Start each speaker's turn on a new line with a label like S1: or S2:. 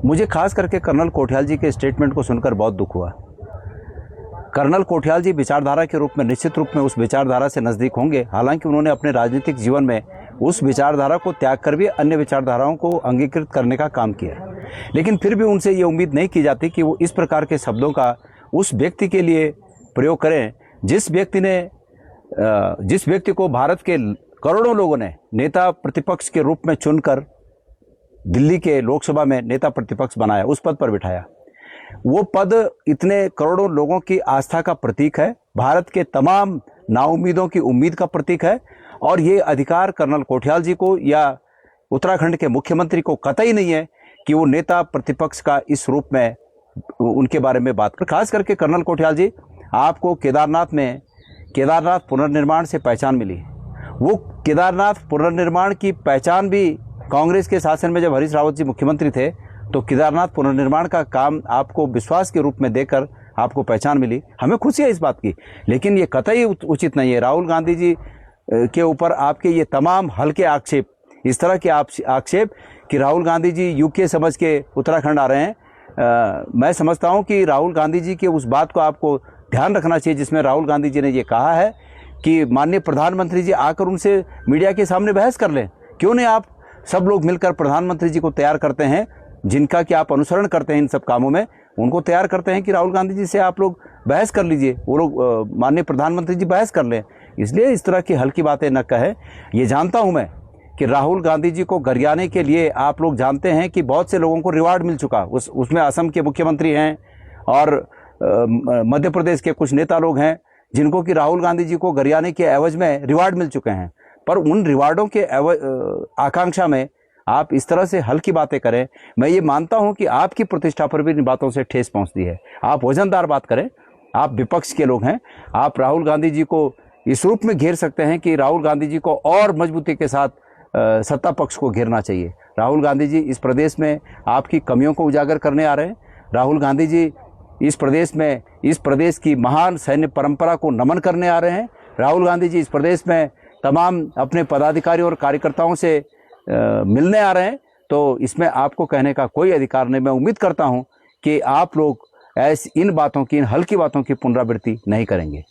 S1: मुझे खास करके कर्नल कोठियाल जी के स्टेटमेंट को सुनकर बहुत दुख हुआ। कर्नल कोठियाल जी विचारधारा के रूप में निश्चित रूप में उस विचारधारा से नज़दीक होंगे, हालांकि उन्होंने अपने राजनीतिक जीवन में उस विचारधारा को त्याग कर भी अन्य विचारधाराओं को अंगीकृत करने का काम किया, लेकिन फिर भी उनसे ये उम्मीद नहीं की जाती कि वो इस प्रकार के शब्दों का उस व्यक्ति के लिए प्रयोग करें जिस व्यक्ति को भारत के करोड़ों लोगों ने नेता प्रतिपक्ष के रूप में चुनकर दिल्ली के लोकसभा में नेता प्रतिपक्ष बनाया, उस पद पर बिठाया। वो पद इतने करोड़ों लोगों की आस्था का प्रतीक है, भारत के तमाम नाउम्मीदों की उम्मीद का प्रतीक है, और ये अधिकार कर्नल कोठियाल जी को या उत्तराखंड के मुख्यमंत्री को कतई नहीं है कि वो नेता प्रतिपक्ष का इस रूप में उनके बारे में बात कर। खास करके कर्नल कोठियाल जी, आपको केदारनाथ पुनर्निर्माण से पहचान मिली। वो केदारनाथ पुनर्निर्माण की पहचान भी कांग्रेस के शासन में जब हरीश रावत जी मुख्यमंत्री थे तो केदारनाथ पुनर्निर्माण का काम आपको विश्वास के रूप में देकर आपको पहचान मिली। हमें खुशी है इस बात की, लेकिन ये कतई उचित नहीं है। राहुल गांधी जी के ऊपर आपके ये तमाम हल्के आक्षेप, इस तरह के आक्षेप कि राहुल गांधी जी यूके समझ के उत्तराखंड आ रहे हैं, मैं समझता हूं कि राहुल गांधी जी के उस बात को आपको ध्यान रखना चाहिए जिसमें राहुल गांधी जी ने ये कहा है कि माननीय प्रधानमंत्री जी आकर उनसे मीडिया के सामने बहस कर लें। क्यों नहीं आप सब लोग मिलकर प्रधानमंत्री जी को तैयार करते हैं, जिनका कि आप अनुसरण करते हैं इन सब कामों में, उनको तैयार करते हैं कि राहुल गांधी जी से आप लोग बहस कर लीजिए, वो लोग माननीय प्रधानमंत्री जी बहस कर लें। इसलिए इस तरह की हल्की बातें न कहें। ये जानता हूं मैं कि राहुल गांधी जी को गरियाने के लिए आप लोग जानते हैं कि बहुत से लोगों को रिवार्ड मिल चुका, उसमें असम के मुख्यमंत्री हैं और मध्य प्रदेश के कुछ नेता लोग हैं जिनको कि राहुल गांधी जी को गरियाने के एवज में रिवार्ड मिल चुके हैं। पर उन रिवार्डों के आकांक्षा में आप इस तरह से हल्की बातें करें, मैं ये मानता हूं कि आपकी प्रतिष्ठा पर भी इन बातों से ठेस पहुंचती है। आप वजनदार बात करें, आप विपक्ष के लोग हैं, आप राहुल गांधी जी को इस रूप में घेर सकते हैं कि राहुल गांधी जी को और मजबूती के साथ सत्ता पक्ष को घेरना चाहिए। राहुल गांधी जी इस प्रदेश में आपकी कमियों को उजागर करने आ रहे हैं। राहुल गांधी जी इस प्रदेश की महान सैन्य परंपरा को नमन करने आ रहे हैं। राहुल गांधी जी इस प्रदेश में तमाम अपने पदाधिकारियों और कार्यकर्ताओं से मिलने आ रहे हैं। तो इसमें आपको कहने का कोई अधिकार नहीं। मैं उम्मीद करता हूं कि आप लोग इन हल्की बातों की पुनरावृत्ति नहीं करेंगे।